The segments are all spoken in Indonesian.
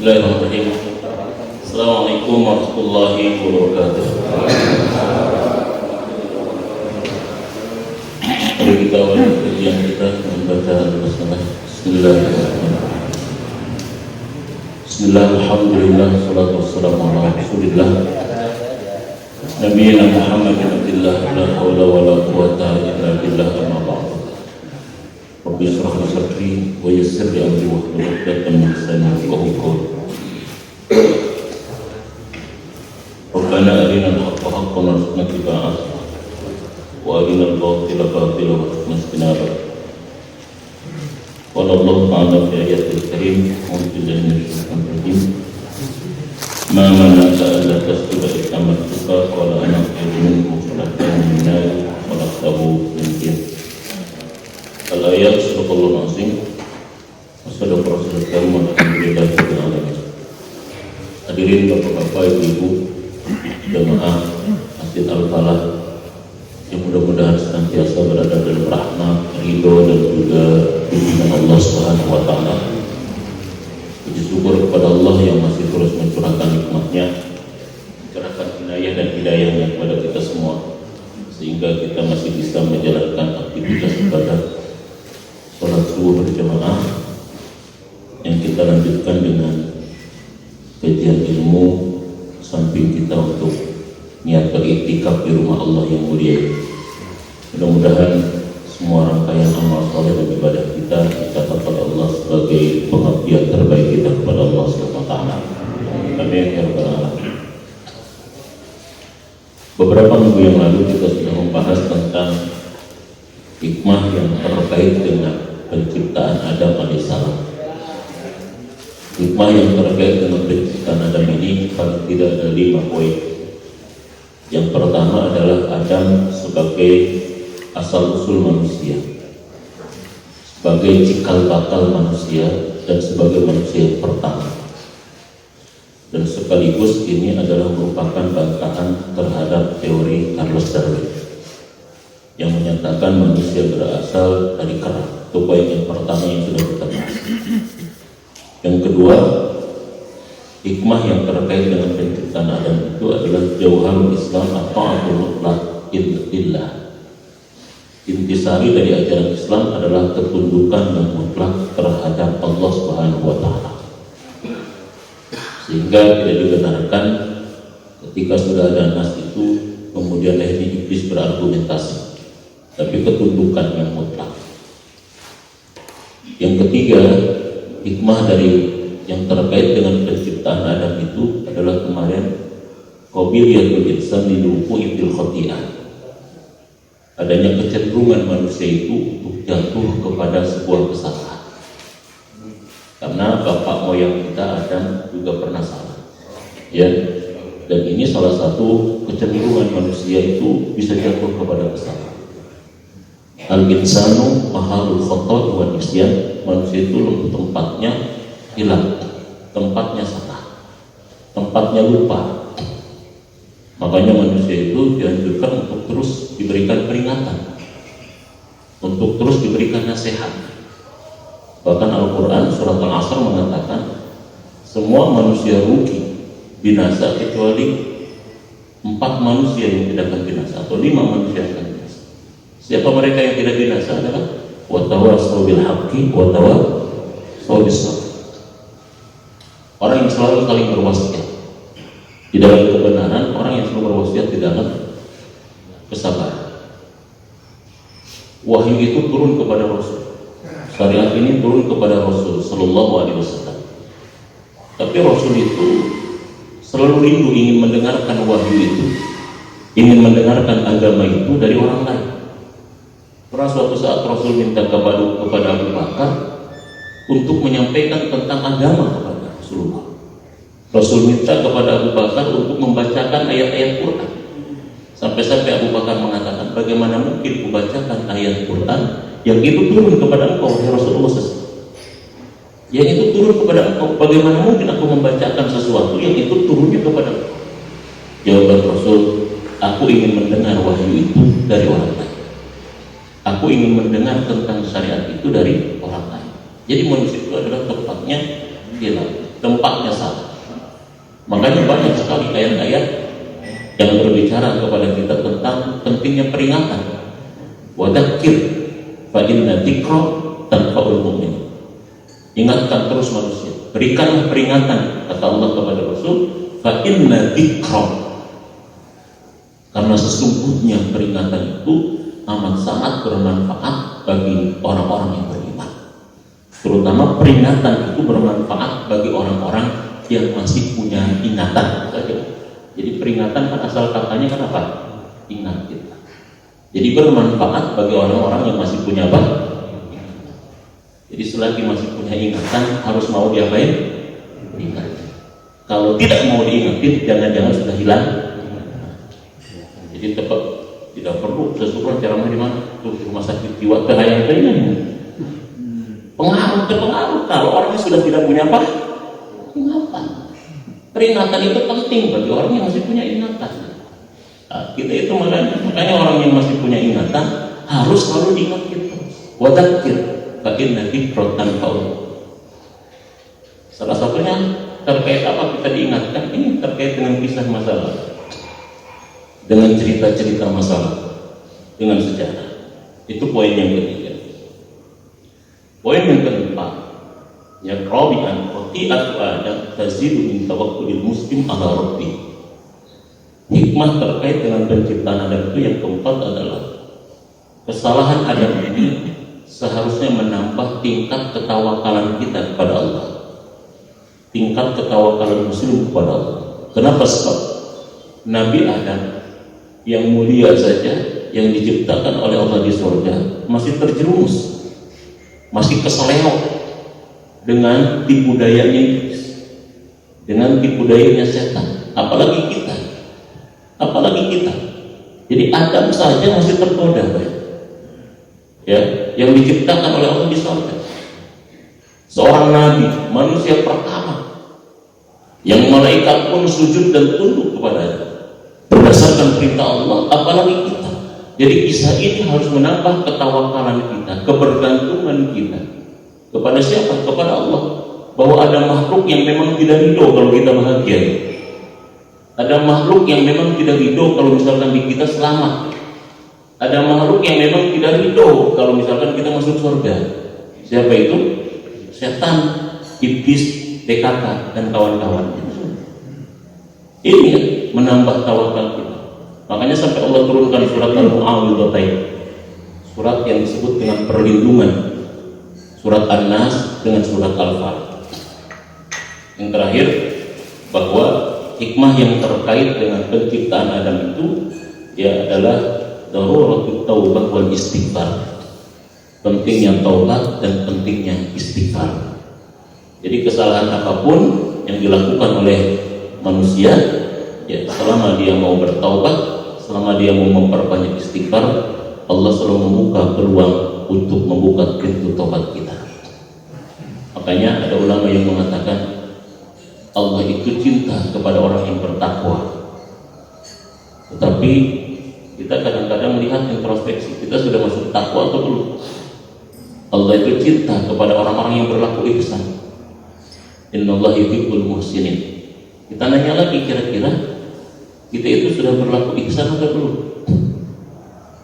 Bismillahirrahmanirrahim. Assalamualaikum warahmatullahi wabarakatuh. Mari kita awali kajian kita membaca al-Basmalah. Bismillahirrahmanirrahim. Bismillah, alhamdulillah, salatu wassalamu ala rasulillah Nabiyina Muhammadin abdillah, la hawla wa la quwata illa billah, amma ba'd. Rabbi shrah li sadri wa yassir li amri wahlul 'uqdatam min lisani yafqahu qawli. Rabbana arina al-haqqa haqqan warzuqna ittiba'ah wa arina al-batila batilan warzuqna ijtinabah. Qala Allah ta'ala fi ayatil karim, a'udzu billahi minasyaitonir rajim. Ma mana'aka alla tasjuda idh amartuka qala ana khairun minhu khalaqtani min nar wa khalaqtahu min tin. Al-ayat Sadaqallahul Azim wa sadaqa Rasulul Karim walhamdulillahi rabbil alamin. Hadirin bapak-bapak, ibu-ibu, jamaah Masjid Al-Falah yang mudah-mudahan senantiasa berada dalam rahmat, ridho dan juga bimbingan Allah Subhanahu wa taala. Puji syukur kepada Allah yang masih terus mencurahkan nikmat-Nya, mencurahkan inayah dan hidayah-Nya kepada kita semua, sehingga kita masih bisa menjalankan aktivitas ibadah salat subuh berjamaah yang kita lanjutkan dengan kajian ilmu samping kita untuk niat beriktikaf di rumah Allah yang mulia. Mudah-mudahan semua rangkaian amal saleh dan ibadah kita dicatat oleh Allah sebagai pengabdian terbaik kita kepada Allah Subhanahu wa taala. Amin ya rabbal alamin. Beberapa minggu yang lalu kita sudah membahas tentang hikmah yang terkait dengan penciptaan Adam alaihissalam. Hikmah yang terkait dengan penciptaan Adam ini paling tidak ada 5 poin. Yang pertama adalah Adam sebagai asal usul manusia, sebagai cikal bakal manusia dan sebagai manusia yang pertama. Dan sekaligus ini adalah merupakan bantahan terhadap teori Charles Darwin yang menyatakan manusia berasal dari kera. Itu poin yang pertama yang sudah kita bahas. Yang kedua, hikmah yang terkait dengan penciptaan Adam itu adalah jauharul Islam atau ta'atul mutlaq illallah. Intisari dari ajaran Islam adalah ketundukan yang mutlak terhadap Allah Subhanahu wa taala. Sehingga tidak dibenarkan ketika sudah ada nas itu kemudian akhirnya iblis berargumentasi, tapi ketundukan yang mutlak. Yang ketiga, hikmah dari yang terkait dengan penciptaan Adam itu adalah kemarin qabiliyatul insan liluqu'i fil khati'ah. Adanya kecenderungan manusia itu untuk jatuh kepada sebuah kesalahan. Karena bapak moyang kita Adam juga pernah salah. Ya. Dan ini salah satu kecenderungan manusia itu bisa jatuh kepada kesalahan. Al-insanu mahalul khata' wa nisyan. Manusia itu tempatnya hilang, tempatnya salah, tempatnya lupa. Makanya manusia itu dianjurkan untuk terus diberikan peringatan, untuk terus diberikan nasihat. Bahkan Al-Quran surat Al-Asr mengatakan semua manusia rugi, binasa, kecuali 4 manusia yang tidak akan binasa, atau 5 manusia yang akan binasa. Siapa mereka yang tidak binasa adalah watawassaw bil haqqi watawassaw bis sabr. Orang yang selalu saling berwasiat di dalam kebenaran, orang yang selalu berwasiat di dalam kesabaran. Wahyu itu turun kepada Rasul. Syariat ini turun kepada Rasul sallallahu alaihi wasallam. Tapi Rasul itu selalu rindu ingin mendengarkan wahyu itu, ingin mendengarkan agama itu dari orang lain. Pernah suatu saat Rasul minta kepada Abu Bakar untuk menyampaikan tentang agama kepada Rasulullah. Rasul minta kepada Abu Bakar untuk membacakan ayat-ayat Quran. Sampai-sampai Abu Bakar mengatakan, bagaimana mungkin membacakan ayat Quran yang itu turun kepada engkau, ya Rasulullah SAW? Yang itu turun kepada engkau, bagaimana mungkin aku membacakan sesuatu yang itu turunnya kepada engkau? Jawaban Rasul, aku ingin mendengar wahyu itu dari orang lain. Aku ingin mendengar tentang syariat itu dari orang lain. Jadi manusia itu adalah tempatnya hilang. tempatnya salah. Makanya banyak sekali ayat-ayat yang berbicara kepada kita tentang pentingnya peringatan. Wadzakir fa inna dzikra tanfa'ul mu'minin. Ingatkan terus manusia, berikanlah peringatan, kata Allah kepada Rasul, fa inna dzikra, karena sesungguhnya peringatan itu amat sangat bermanfaat bagi orang-orang yang beriman. Terutama peringatan itu bermanfaat bagi orang-orang yang masih punya ingatan. Jadi peringatan kan asal katanya kan apa? Ingat kita. Jadi bermanfaat bagi orang-orang yang masih punya apa? Jadi selagi masih punya ingatan, harus mau diapain? Ingat. Kalau tidak mau diingatin, jangan-jangan sudah hilang. Jadi tetap tidak perlu sesuatu ceramah di mana? Tuh di rumah sakit jiwa terhayang ini. Pengaruh kalau orangnya sudah tidak punya apa? Ingatan. Peringatan itu penting bagi orang yang masih punya ingatan. Nah, kita itu makanya orang yang masih punya ingatan harus selalu diingatkan. Wadzakir fa inna dzikra tanfa'ul. Salah satunya terkait apa kita diingatkan, ini terkait dengan kisah masalah, dengan cerita-cerita masalah, dengan sejarah. Itu poin yang ketiga. Poin yang keempat, ya rabi'an qati'atu adam tazidu min tawakkulil muslim ala rabbih. Hikmah terkait dengan penciptaan Adam itu yang keempat adalah kesalahan Adam ini seharusnya menambah tingkat ketawakalan kita kepada Allah, tingkat ketawakalan muslim kepada Allah. Kenapa? Sebab Nabi Adam yang mulia saja, yang diciptakan oleh Allah di surga, masih terjerumus, masih keseleo dengan tipu dayanya iblis, dengan tipu dayanya setan. Apalagi kita. Jadi Adam saja masih tergoda, ya, yang diciptakan oleh Allah di surga. Seorang nabi, manusia pertama, yang malaikat pun sujud dan tunduk kepadanya berdasarkan perintah Allah, apalagi kita. Jadi kisah ini harus menambah ketawakalan kita, kebergantungan kita kepada siapa? Kepada Allah. Bahwa ada makhluk yang memang tidak ridho kalau kita bahagia. Ada makhluk yang memang tidak ridho kalau misalkan kita selamat. Ada makhluk yang memang tidak ridho kalau misalkan kita masuk surga. Siapa itu? Setan, iblis, DKK dan kawan-kawannya. Ini ya, menambah tawakal kita. Makanya sampai Allah turunkan surat Al-Mu'awwidhatain, surat yang disebut dengan perlindungan, surat An-Nas dengan surat Al-Falaq. Yang terakhir, bahwa hikmah yang terkait dengan penciptaan Adam itu ya adalah daruratut taubah wal istighfar. Pentingnya taubat dan pentingnya istighfar. Jadi kesalahan apapun yang dilakukan oleh manusia, ya selama dia mau bertaubat, selama dia mau memperbanyak istighfar, Allah selalu membuka peluang untuk membuka pintu taubat kita. Makanya ada ulama yang mengatakan Allah itu cinta kepada orang yang bertakwa. Tetapi kita kadang-kadang melihat introspeksi, kita sudah masuk takwa atau belum? Allah itu cinta kepada orang-orang yang berlaku ihsan. Innallaha yuhibbul muhsinin. Kita nanya lagi, kira-kira kita itu sudah berlaku ihsan atau belum?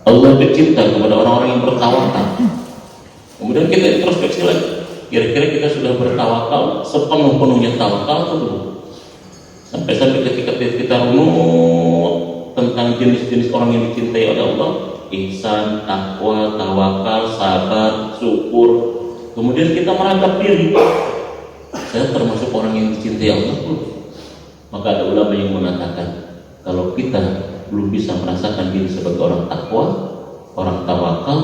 Allah itu cinta kepada orang-orang yang bertawakal. Kemudian kita introspeksi lagi, kira-kira kita sudah bertawakal sepenuh-penuhnya tawakal atau belum? Sampai-sampai ketika kita runut tentang jenis-jenis orang yang dicintai oleh Allah, ihsan, takwa, tawakal, sabar, syukur, kemudian kita merangkap diri, saya termasuk orang yang dicintai Allah belum? Maka ada ulama yang mengatakan, kalau kita belum bisa merasakan diri sebagai orang takwa, orang tawakal,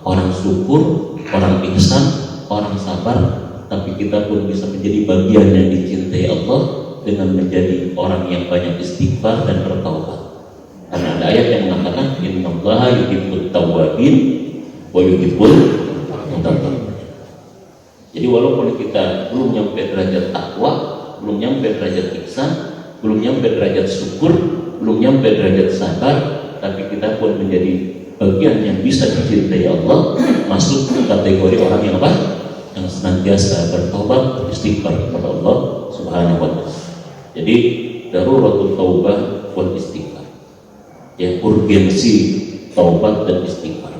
orang syukur, orang ihsan, orang sabar, tapi kita pun bisa menjadi bagian yang dicintai Allah dengan menjadi orang yang banyak istighfar dan bertaubat. Karena ada ayat yang mengatakan innallaha yuhibbut tawwabin wa yuhibbul mutatahhirin. Jadi walaupun kita belum nyampe derajat takwa, belum nyampe derajat ihsan, belum nyampe derajat syukur, belum nyampe derajat sabar, tapi kita pun menjadi bagian yang bisa dicintai Allah, masuk ke kategori orang yang apa? yang senantiasa bertaubat, beristighfar kepada Allah Subhanahu wa taala. Jadi daruratul taubah wal istighfar. Ya, urgensi taubat dan istighfar.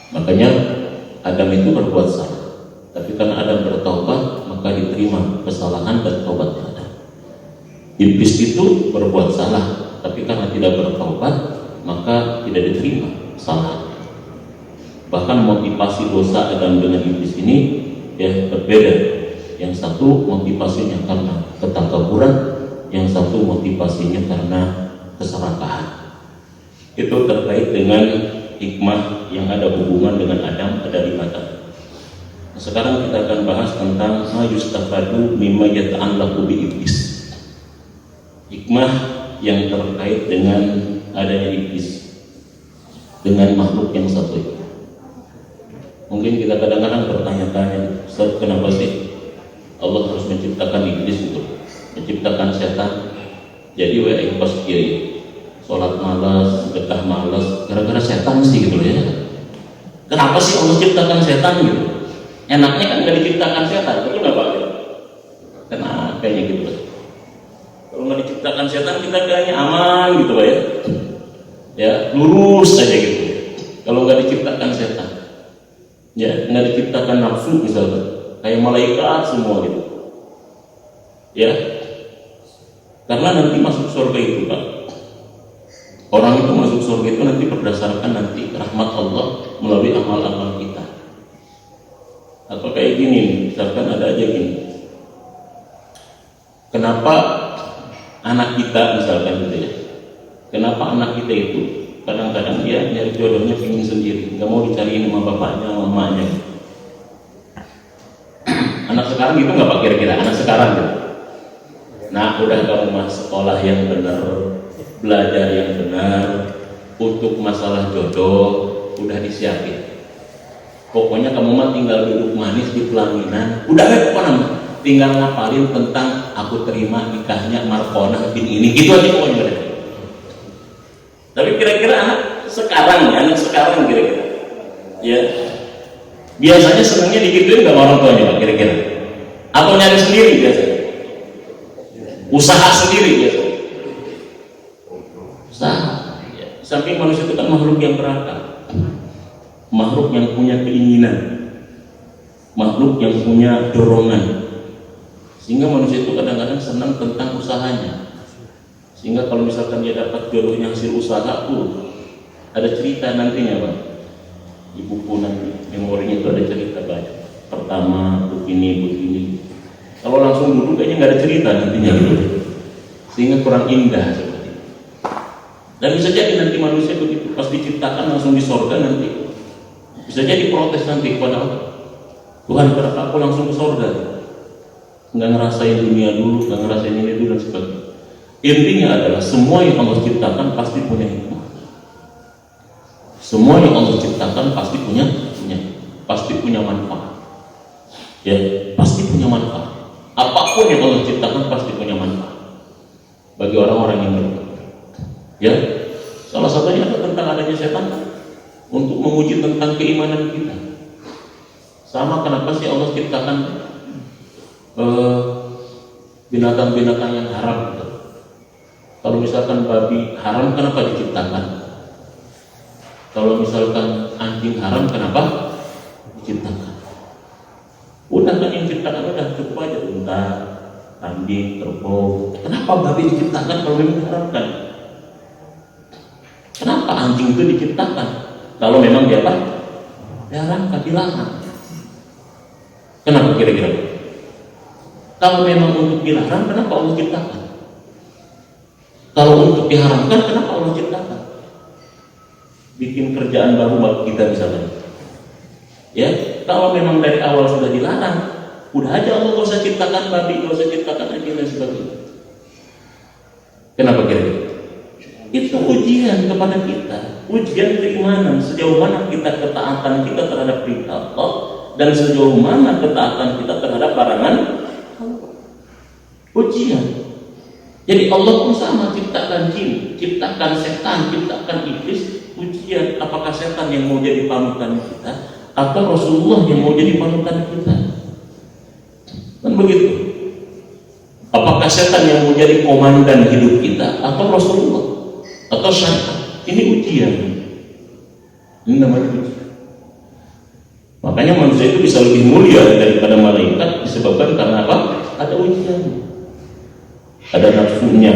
Makanya Adam itu berbuat salah, tapi karena Adam bertaubat maka diterima kesalahan dan taubatnya Adam. Iblis itu berbuat salah, tapi karena tidak bertaubat maka tidak diterima salah. Bahkan motivasi dosa Adam dengan iblis ini ya berbeda. Yang satu motivasinya karena ketakaburan, yang satu motivasinya karena keserakahan. Itu terkait dengan hikmah yang ada hubungan dengan Adam ada di Adam. Nah, sekarang kita akan bahas tentang ma yustafadu mimma yata'allaqu bi iblis. Hikmah yang terkait dengan adanya iblis dengan makhluk yang satu itu. Mungkin kita kadang-kadang bertanya-tanya, Ustaz, kenapa sih Allah harus menciptakan iblis itu, menciptakan setan? Jadi pas kiai sholat malas, sedekah malas, gara-gara setan sih gitu ya. Kenapa sih Allah ciptakan setan gitu? Enaknya kan gak diciptakan setan, itu kenapa? Kenapa kayaknya gitu? Kalau nggak diciptakan setan kita kayaknya aman gitu Pak ya. Ya, lurus saja gitu. Kalau nggak diciptakan setan, ya nggak diciptakan nafsu misalnya, kayak malaikat semua gitu. Ya, karena nanti masuk surga itu Pak. Orang itu masuk surga itu nanti berdasarkan nanti rahmat Allah melalui amal-amal kita. Atau kayak gini, misalkan ada aja gini. Kenapa anak kita misalkan gitu ya? Kenapa anak kita itu kadang-kadang dia nyari jodohnya pingin sendiri, nggak mau dicariin sama bapaknya, sama mamanya. Anak sekarang gitu nggak Pak kira-kira? Anak sekarang gitu. Nah, udah kamu masuk sekolah yang benar, belajar yang benar, untuk masalah jodoh udah disiapin. Pokoknya kamu mah tinggal duduk manis di pelaminan, udah tinggal ngapalin tentang aku terima nikahnya Markonah bin ini, gitu aja pokoknya udah. Tapi kira-kira anak sekarang kira-kira, ya biasanya senangnya digituin nggak orang tuanya Pak kira-kira? Atau nyari sendiri biasanya? Usaha sendiri biasanya? Usaha. Ya. Samping manusia itu kan makhluk yang berakal, makhluk yang punya keinginan, makhluk yang punya dorongan, sehingga manusia itu kadang-kadang senang tentang usahanya. Sehingga kalau misalkan dia dapat jodohnya hasil usaha tuh ada cerita nantinya Pak. Di buku nanti memorinya itu ada cerita banyak. Pertama begini. Kalau langsung duduk kayaknya nggak ada cerita nantinya gitu. Sehingga kurang indah seperti itu. Dan bisa jadi nanti manusia begitu pas diciptakan langsung di sorga nanti. Bisa jadi protes nanti kepada Allah. Tuhan, kenapa aku langsung ke sorga? Nggak ngerasain dunia dulu, nggak ngerasain ini dulu dan sebagainya. Intinya adalah semua yang Allah ciptakan pasti punya hikmah. Semua yang Allah ciptakan pasti punya manfaat. Ya, pasti punya manfaat. Apapun yang Allah ciptakan pasti punya manfaat bagi orang-orang yang beriman. Ya, salah satunya adalah tentang adanya setan untuk menguji tentang keimanan kita. Sama kenapa sih Allah ciptakan binatang-binatang yang haram? Kalau misalkan babi haram, kenapa diciptakan? Kalau misalkan anjing haram, kenapa diciptakan? Udah kan yang diciptakan udah cukup aja, unta, kambing, kerbau. Kenapa babi diciptakan kalau memang diharamkan? Kenapa anjing itu diciptakan kalau memang dia apa? Diharamkan, dilarang. Kenapa kira-kira? Kalau memang untuk dilarang, kenapa Allah ciptakan? Kalau untuk diharamkan, kenapa Allah ciptakan? Bikin kerjaan baru bagi kita misalnya. Ya, kalau memang dari awal sudah dilarang, udah aja Allah gak usah ciptakan babi, gak usah ciptakan anjing dan sebagainya. Kenapa kira-kira? Itu ujian kepada kita, ujian keimanan, sejauh mana kita ketaatan kita terhadap perintah Allah dan sejauh mana ketaatan kita terhadap larangan Allah. Ujian. Jadi Allah pun sama, ciptakan jin, ciptakan setan, ciptakan iblis. Ujian, apakah setan yang mau jadi panutan kita atau Rasulullah yang mau jadi panutan kita? Kan begitu. Apakah setan yang mau jadi komandan hidup kita atau Rasulullah atau syaitan? Ini ujian. Ini namanya ujian. Makanya manusia itu bisa lebih mulia daripada malaikat disebabkan karena apa? Ada ujian, ada nafsunya.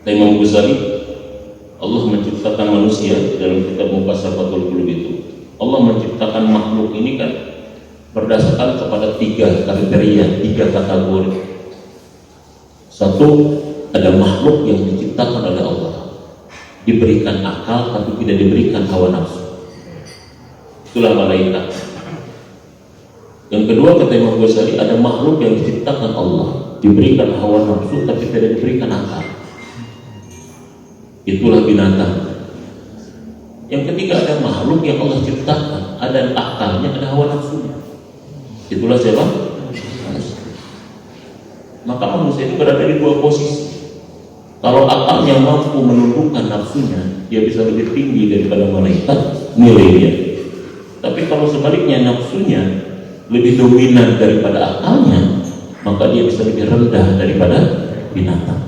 Imam Ghazali, Allah menciptakan manusia dalam kitab Muqasafatul Qulub itu. Allah menciptakan makhluk ini kan berdasarkan kepada 3 kriteria, 3 kategori. Satu, ada makhluk yang diciptakan oleh Allah, diberikan akal tapi tidak diberikan hawa nafsu. Itulah malaikat. Yang kedua, kata Imam Ghazali, ada makhluk yang diciptakan Allah, diberikan hawa nafsu tapi tidak diberikan akal. Itulah binatang. Yang ketiga, ada makhluk yang Allah ciptakan, ada akalnya, ada hawa nafsunya. Itulah siapa? Maka manusia ini berada di 2 posisi. Kalau akalnya mampu menundukkan nafsunya, dia bisa lebih tinggi daripada malaikat nilainya. Tapi kalau sebaliknya nafsunya lebih dominan daripada akalnya, maka dia bisa lebih rendah daripada binatang.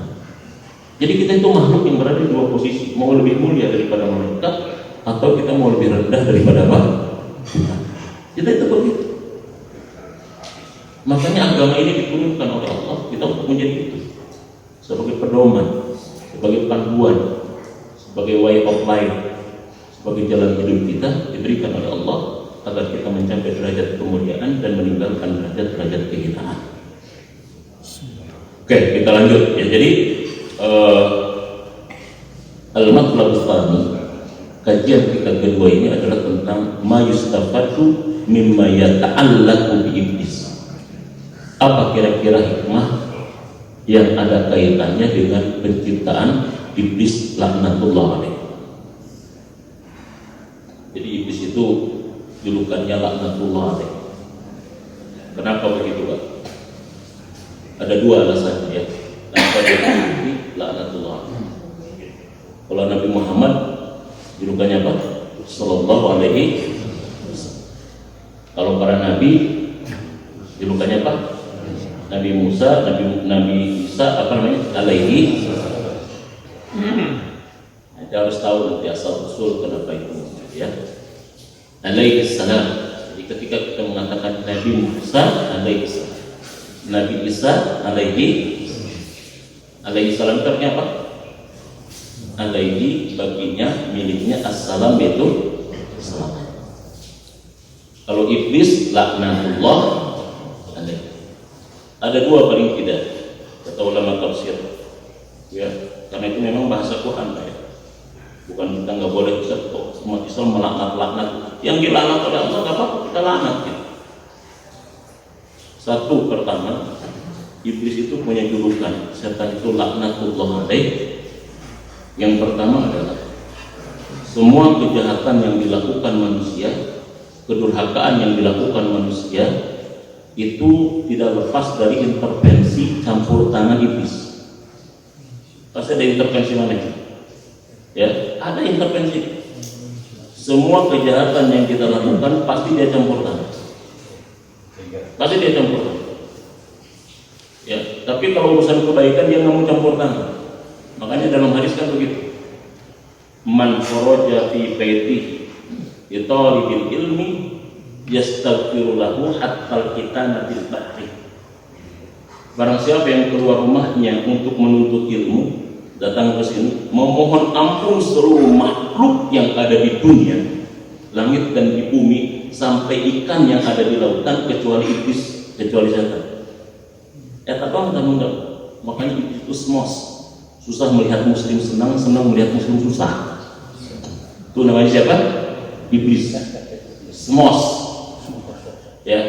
Jadi kita itu makhluk yang berada di 2 posisi, mau lebih mulia daripada malaikat atau kita mau lebih rendah daripada apa? Kita itu begitu. Makanya agama ini diturunkan oleh Allah kita untuk menjadi itu, sebagai pedoman, sebagai panduan, sebagai way of life, sebagai jalan hidup kita diberikan oleh Allah agar kita mencapai derajat kemuliaan dan meninggalkan derajat-derajat kehinaan. Oke, kita lanjut ya. Jadi al-matlab tsani, kajian kita kedua ini adalah tentang ma yustafadu mimma yata'allaqu bi iblis. Apa kira-kira hikmah yang ada kaitannya dengan penciptaan iblis laknatullah alaih. Jadi iblis itu julukannya laknatullah alaih. Kenapa begitu, Pak? Ada 2 alasan ya. Kenapa dia disebut laknatullah alaih? Kalau Nabi Muhammad julukannya apa? Sallallahu alaihi wasallam. Kalau para nabi julukannya apa? Nabi Musa, Nabi Isa, apa namanya? Alaihi. Kita harus tahu nanti asal usul kenapa itu ya. Alaihi salam. Jadi ketika kita mengatakan Nabi Musa alaihi salam, Nabi Isa alaihi salam itu artinya apa? Alaihi baginya, miliknya, assalam itu selamat. Kalau iblis laknatullah alaihi. Ada 2 paling tidak, kata ulama tafsir ya, karena itu memang bahasa Quran ya. Bukan kita nggak boleh umat Islam melaknat yang dilaknat oleh Allah, nggak apa-apa kita laknat ya. Satu, pertama, iblis itu punya julukan, setan itu laknatullah alaih. Yang pertama adalah semua kejahatan yang dilakukan manusia, kedurhakaan yang dilakukan manusia itu tidak lepas dari intervensi campur tangan iblis. Pasti ada intervensi mana? Ya, ada intervensi. Semua kejahatan yang kita lakukan pasti dia campur tangan. Pasti dia campur tangan. Ya, tapi kalau urusan kebaikan dia nggak mau campur tangan. Makanya dalam hadis kan begitu. Man kharaja fi baiti yatalibil ilmi yastaghfiru lahu hatta kitana bil bahri. Barang siapa yang keluar rumahnya untuk menuntut ilmu, datang ke sini memohon ampun seluruh makhluk yang ada di dunia, langit dan di bumi, sampai ikan yang ada di lautan, kecuali iblis, kecuali setan. Makanya iblis itu smos, susah melihat muslim senang, senang melihat muslim susah. Itu namanya siapa? Iblis. Smos. Ya,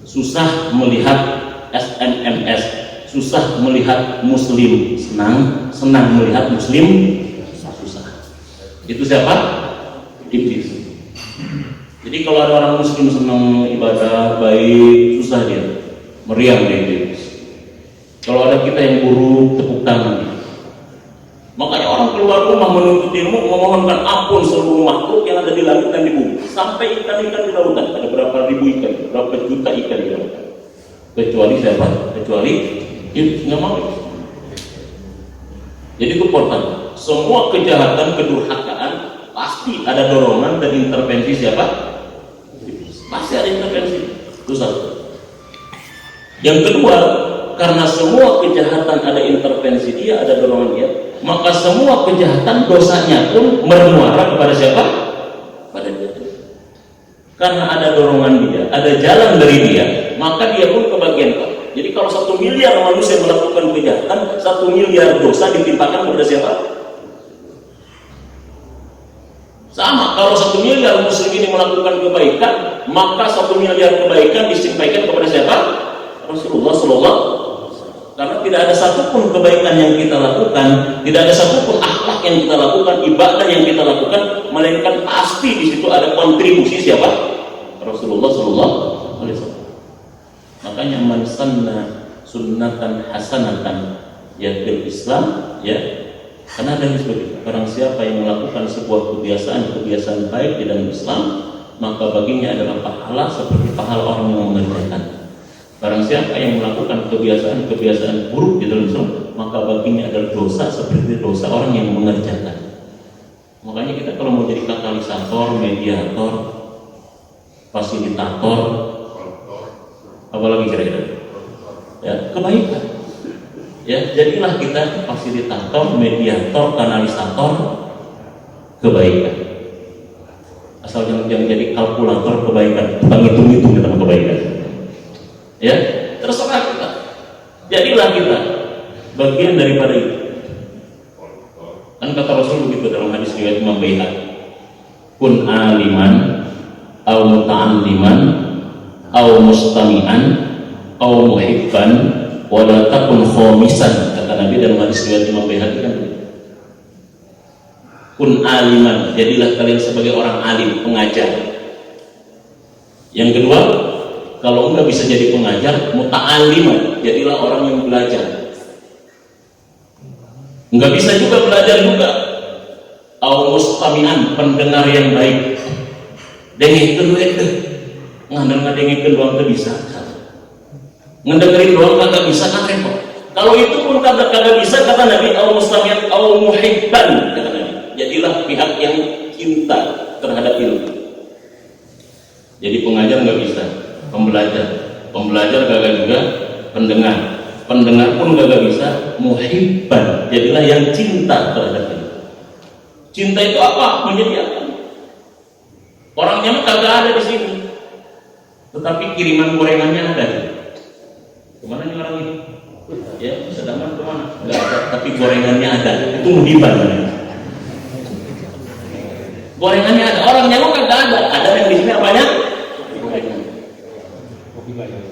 susah melihat SMMS, susah melihat muslim senang, senang melihat muslim susah. Itu siapa? Iblis. Jadi kalau ada orang muslim senang ibadah baik, susah dia, meriang dia iblis. Kalau ada kita yang buruk, tepuk tangan. Makanya orang keluar keluar rumah menuntut ilmu, memohonkan ampun seluruh makhluk yang ada di langit dan di bumi, sampai ikan-ikan di lautan. Ada berapa ribu ikan, berapa juta ikan di lautan. Kecuali siapa? Kecuali iblis, nggak mau. Jadi itu portal. Semua kejahatan, kedurhakaan pasti ada dorongan dan intervensi siapa? Pasti ada intervensi. Itu satu. Yang kedua, karena semua kejahatan ada intervensi dia, ada dorongan dia, maka semua kejahatan dosanya pun bermuara kepada siapa? Pada dia. Karena ada dorongan dia, ada jalan dari dia, maka dia pun kebagian. Jadi kalau 1 miliar manusia melakukan kejahatan, 1 miliar dosa ditimpakan kepada siapa? Sama, kalau 1 miliar muslim ini melakukan kebaikan, maka 1 miliar kebaikan disampaikan kepada siapa? Rasulullah Sallallahu. Karena tidak ada satupun kebaikan yang kita lakukan, tidak ada satupun akhlak yang kita lakukan, ibadah yang kita lakukan, melainkan pasti di situ ada kontribusi siapa? Rasulullah Sallallahu Alaihi Wasallam. Makanya man sanna sunnatan hasanatan ya fil Islam, ya, karena ada yang seperti barang siapa yang melakukan sebuah kebiasaan baik di dalam Islam, maka baginya adalah pahala seperti pahala orang yang mengerjakan. Barang siapa yang melakukan kebiasaan buruk di dalam Islam, maka baginya adalah dosa seperti dosa orang yang mengerjakan. Makanya kita kalau mau jadi katalisator, mediator, fasilitator, apalagi kira-kira, ya, kebaikan. Ya, jadilah kita fasilitator, mediator, kanalisator kebaikan. Asal jangan jadi kalkulator kebaikan, tukang hitung-hitung tentang kebaikan. Ya, terserah kita. Jadilah kita bagian daripada itu. Kan kata Rasul begitu dalam hadis riwayat Imam Baihaqi, kun aliman, au muta'alliman, au mustami'an, au muhibban, wa la takun khamisan. Kata Nabi dalam hadis riwayat Imam Baihaqi kan, kun aliman, jadilah kalian sebagai orang alim, pengajar. Yang kedua, kalau enggak bisa jadi pengajar, muta'alliman, jadilah orang yang belajar. Enggak bisa juga belajar juga, au mustami'an, pendengar yang baik. Dengikeun we teh, ngadengikeun doang teh bisa. Ngedengerin doang kagak bisa kan repot. Kalau itu pun kagak bisa, kata Nabi, au mustami'an au muhibban, kata Nabi, jadilah pihak yang cinta terhadap ilmu. Jadi pengajar enggak bisa, pembelajar gagal juga, pendengar pun gagal bisa, muhibban, jadilah yang cinta terhadap itu. Cinta itu apa? Menyediakan. Orangnya kagak ada di sini, tetapi kiriman gorengannya ada. Kemana nih orang ini? Ya, sedangkan kemana? Enggak ada, tapi gorengannya ada. Itu muhibban. Gorengannya ada, orangnya kagak ada. Ada yang di sini apanya?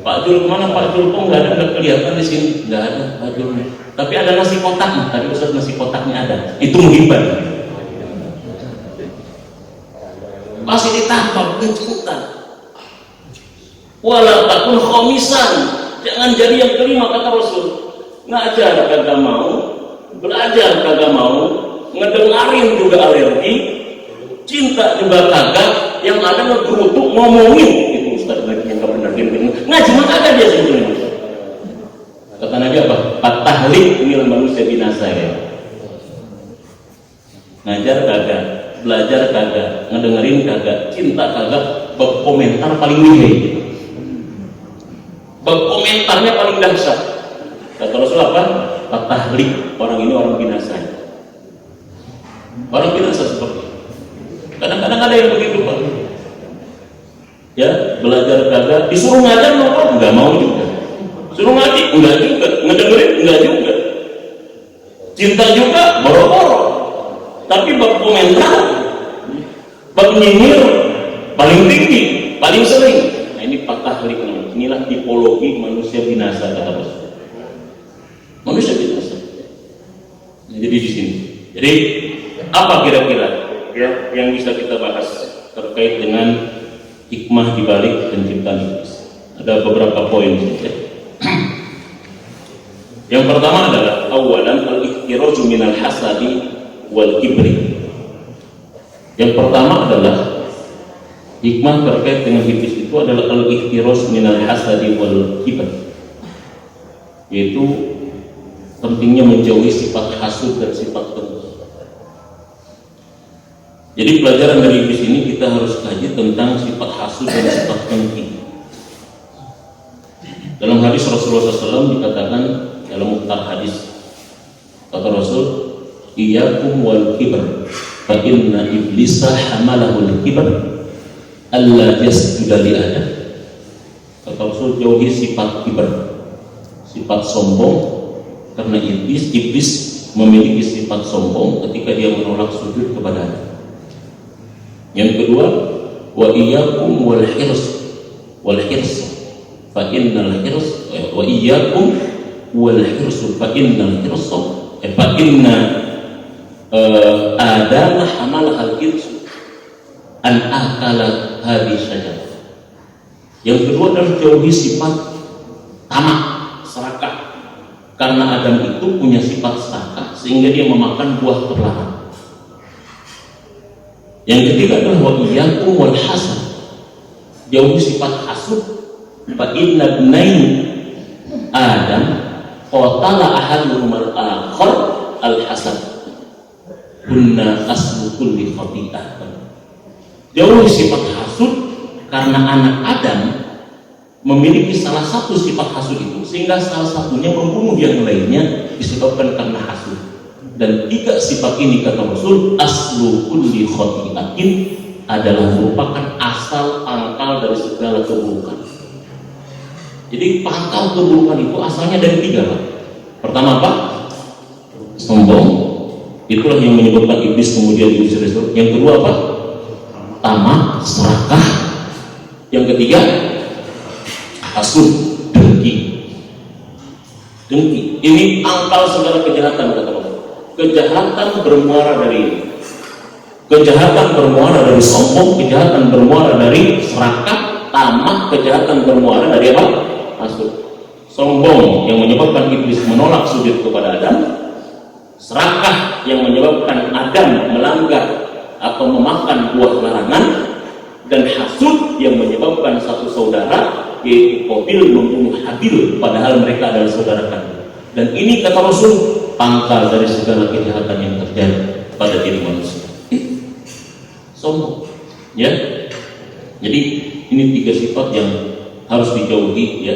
Pak Jul kemana? Pak Jul kok nggak ada, nggak kelihatan di sini, nggak ada Pak Julnya. Tapi ada nasi kotak, tadi Ustaz nasi kotaknya ada. Itu muhibban. Fasilitator, kejutan. Wala takun khomisan, jangan jadi yang kelima, kata Rasul. Ngajar kagak mau, belajar kagak mau, ngedengarin juga alergi, cinta juga kagak, yang ada ngegerutuk ngomongin. Ustaz lagi yang benar ngaji mah kagak dia sebetulnya. Kata Nabi apa? At-tahlik, inilah manusia binasa ya. Ngajar kagak, belajar kagak, ngedengerin kagak, cinta kagak, berkomentar paling lihai. Berkomentarnya paling dahsyat. Kata Rasul apa? At-tahlik, orang ini orang binasa. Orang binasa seperti itu. Kadang-kadang ada yang begitu Pak. Ya, belajar kagak, disuruh ngajar mau enggak mau juga, suruh ngaji enggak juga, ngedengerin enggak juga, cinta juga boro-boro, tapi bab komentar, bab nyinyir paling tinggi, paling sering. Nah ini patah halik, inilah tipologi manusia binasa kata Rasul. Manusia binasa. Nah, jadi di sini, jadi apa kira-kira ya yang bisa kita bahas terkait dengan hikmah dibalik penciptaan iblis? Ada beberapa poin saja. Yang pertama adalah awalan al-ihtiraju minal hasadi wal kibri. Yang pertama adalah hikmah terkait dengan iblis itu adalah al-ihtiras minal hasadi wal kibr, yaitu pentingnya menjauhi sifat hasud dan sifat dengki. Jadi pelajaran dari iblis ini kita harus kaji tentang sifat hasud dan sifat dengki. Dalam hadis Rasulullah SAW dikatakan dalam mukhtar hadis, kata Rasul, iyyakum wal kibr fa inna iblisa hamalahu al kibr alla yasjuda li adam. Kata Rasul, jauhi sifat kibr, sifat sombong, karena iblis memiliki sifat sombong ketika dia menolak sujud kepada Adam. Yang kedua, wa iyyakum wal hirs fa innal hirs wa iyyakum wal hirs fa innal hirs fa inna Adam hamal al-hirs an akala hadhihi syajarah. Yang kedua adalah jauhi sifat tamak, serakah, karena Adam itu punya sifat serakah sehingga dia memakan buah terlarang. Yang ketiga adalah wa iyyakum wal hasad, jauhi sifat hasud. Fa inna ibnain Adam qatala ahaduhum al-akhar al-hasad kunna aslu kulli khati'ah. Jauhi sifat hasud karena anak Adam memiliki salah satu sifat hasud itu, sehingga salah satunya membunuh yang lainnya disebabkan karena hasud. Dan tiga sifat ini, kata Rasul, aslu kulli khati'atin, adalah merupakan asal pangkal dari segala keburukan. Jadi pangkal keburukan itu asalnya dari tiga, Pak. Pertama apa? Sombong. Itulah yang menyebabkan iblis kemudian diusir. Yang kedua apa? Tamak, serakah. Yang ketiga hasud, dengki. Ini pangkal segala kejahatan, kata Allah. Kejahatan bermuara dari ini. Kejahatan bermuara dari sombong, kejahatan bermuara dari serakah, tamak, kejahatan bermuara dari apa? Hasud. Sombong yang menyebabkan iblis menolak sujud kepada Adam, serakah yang menyebabkan Adam melanggar atau memakan buah larangan, dan hasud yang menyebabkan satu saudara yaitu Qabil membunuh Habil padahal mereka adalah saudara kandung. Dan ini, kata Rasul, pangkal dari segala kejahatan yang terjadi pada diri manusia. Sombong, ya. Jadi ini tiga sifat yang harus dijauhi, ya,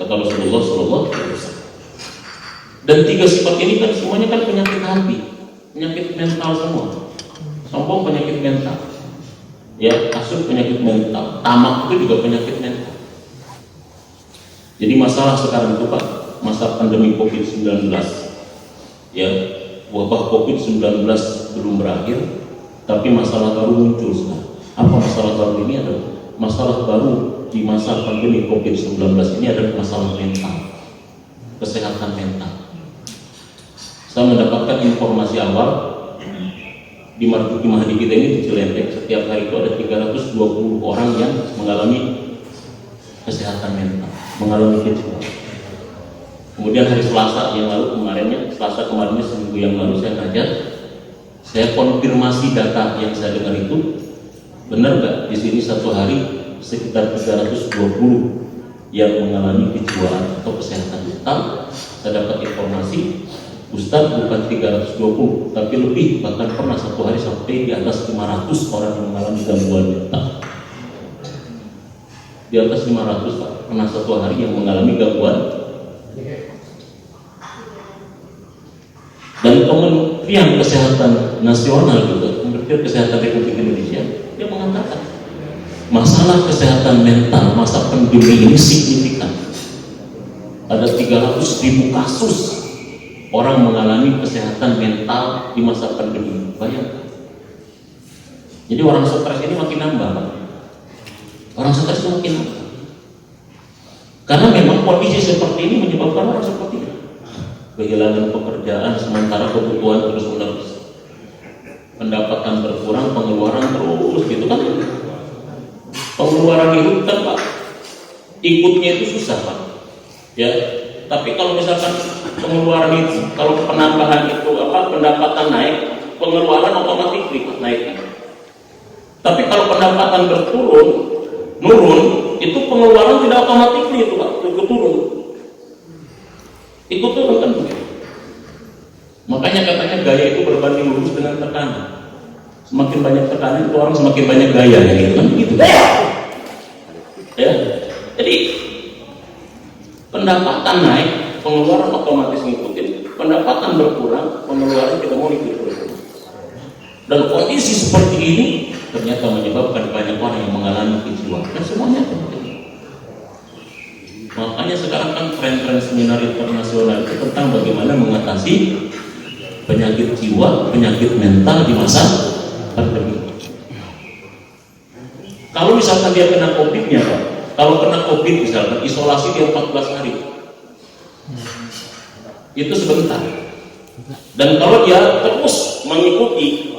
kata Rasulullah SAW. Dan tiga sifat ini kan semuanya kan penyakit hati, penyakit mental semua. Sombong penyakit mental, ya, hasud penyakit mental, tamak itu juga penyakit mental. Jadi masalah sekarang itu, Pak, masa pandemi COVID-19, ya, wabah COVID-19 belum berakhir, tapi masalah baru muncul sekarang. Apa masalah baru ini? Adalah masalah baru di masa pandemi COVID-19 ini adalah masalah mental, kesehatan mental. Saya mendapatkan informasi awal di Marzuki Mahdi kita ini di Cilendek, setiap hari itu ada 320 orang yang mengalami kesehatan mental, mengalami kejiwaan. Kemudian hari Selasa yang lalu kemarinnya seminggu yang lalu saya ngajar, saya konfirmasi data yang saya dengar itu benar nggak. Di sini satu hari sekitar 320 yang mengalami kejiwaan atau kesehatan mental. Saya dapat informasi, Ustadz, bukan 320 tapi lebih, bahkan pernah satu hari sampai di atas 500 orang yang mengalami gangguan mental. Di atas 500, Pak, pernah satu hari yang mengalami gangguan. Dan Kementerian Kesehatan Nasional juga, Kementerian Kesehatan Republik Indonesia, dia mengatakan masalah kesehatan mental masa pandemi ini signifikan. Ada 300.000 kasus orang mengalami kesehatan mental di masa pandemi. Bayangkan. Jadi orang stres ini makin nambah, Pak. Orang stres itu makin nambah. Karena memang kondisi seperti ini menyebabkan orang seperti ini. Kehilangan pekerjaan sementara kebutuhan terus menerus, pendapatan berkurang, pengeluaran terus, gitu kan. Pengeluaran itu kan, Pak, ikutnya itu susah, Pak, ya. Tapi kalau misalkan pengeluaran itu, kalau penambahan itu pendapatan naik, pengeluaran otomatis naik. Tapi kalau pendapatan nurun, itu pengeluaran tidak otomatis itu Pak, ikut turun kan. Makanya katanya gaya itu berbanding lurus dengan tekanan. Semakin banyak tekanan itu orang semakin banyak gayanya gitu kan gitu. Ya. Jadi pendapatan naik, pengeluaran otomatis ngikutin. Pendapatan berkurang, pengeluaran kita mau ikut. Dan kondisi seperti ini ternyata menyebabkan banyak orang yang mengalami kejiwaan. Dan semuanya penting. Makanya sekarang kan tren-tren seminar internasional itu tentang bagaimana mengatasi penyakit jiwa, penyakit mental di masa pandemi. Kalau misalkan dia kena COVID-nya, Pak, kalau kena COVID misalkan isolasi dia 14 hari, itu sebentar. Dan kalau dia terus mengikuti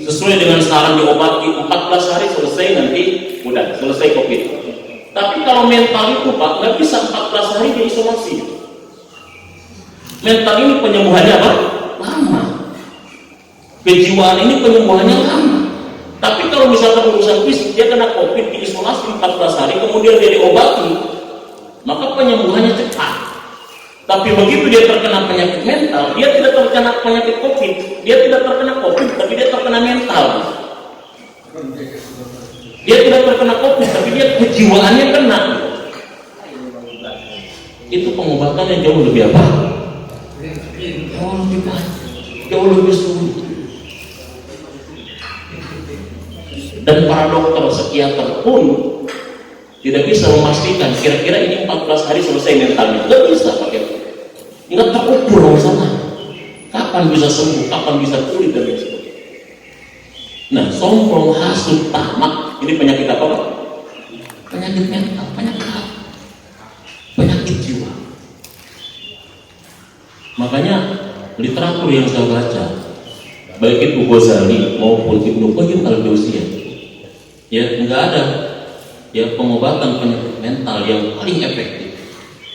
sesuai dengan saran diobati 14 hari selesai, nanti udah selesai COVID. Tapi kalau mental itu Pak, nggak bisa 14 hari dia isolasi. Mental ini penyembuhannya apa? Lama. Kejiwaan ini penyembuhannya lama. Tapi kalau misalkan urusan fisik, dia kena COVID, diisolasi 14 hari, kemudian dia diobati, maka penyembuhannya cepat. Tapi begitu dia terkena penyakit mental, dia tidak terkena penyakit COVID, dia tidak terkena COVID, tapi dia terkena mental. Dia tidak terkena COVID, tapi dia kejiwaannya kena. Itu pengobatannya jauh lebih apa? Jauh lebih baik, jauh lebih sulit. Dan para dokter psikiater pun tidak bisa memastikan kira-kira ini 14 hari selesai mentalnya. Tidak bisa pakai, nggak terukur sama. Kapan bisa sembuh, kapan bisa pulih dan lain sebagainya. Nah, sombong, hasut, tamak, ini penyakit apa Pak? Penyakit mental, penyakit jiwa. Makanya literatur yang saya baca, baik itu Ghazali maupun Ibnu Qayyim al-Jauziyah, ya nggak ada ya pengobatan penyakit mental yang paling efektif,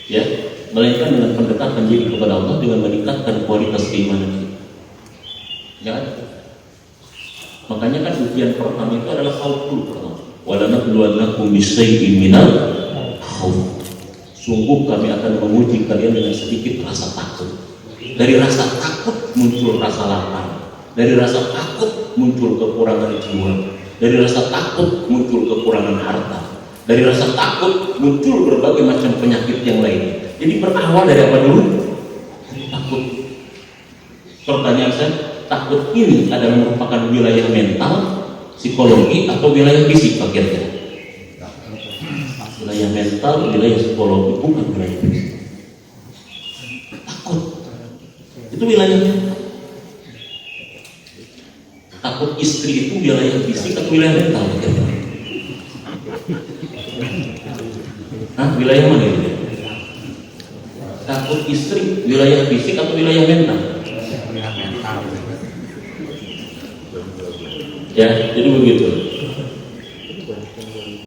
ya melainkan dengan pendekatan diri kepada Allah dengan meningkatkan kualitas keimanan kita. Nggak ada. Makanya kan ujian pertama itu adalah khauful pertama. Walanabluwannakum bisyai'in minal khauf. Sungguh kami akan menguji kalian dengan sedikit rasa takut. Dari rasa takut muncul rasa lapar. Dari rasa takut muncul kekurangan jiwa. Dari rasa takut muncul kekurangan harta. Dari rasa takut muncul berbagai macam penyakit yang lain. Jadi berawal dari apa dulu? Takut. Pertanyaan saya, takut ini adalah merupakan wilayah mental, psikologi, atau wilayah fisik kira-kira? Wilayah mental, wilayah psikologi, bukan wilayah fisik. Takut itu wilayah mental. Takut istri itu wilayah fisik atau wilayah mental kira-kira? Wilayah mana ini? Takut istri wilayah fisik atau wilayah mental? Ya, jadi begitu.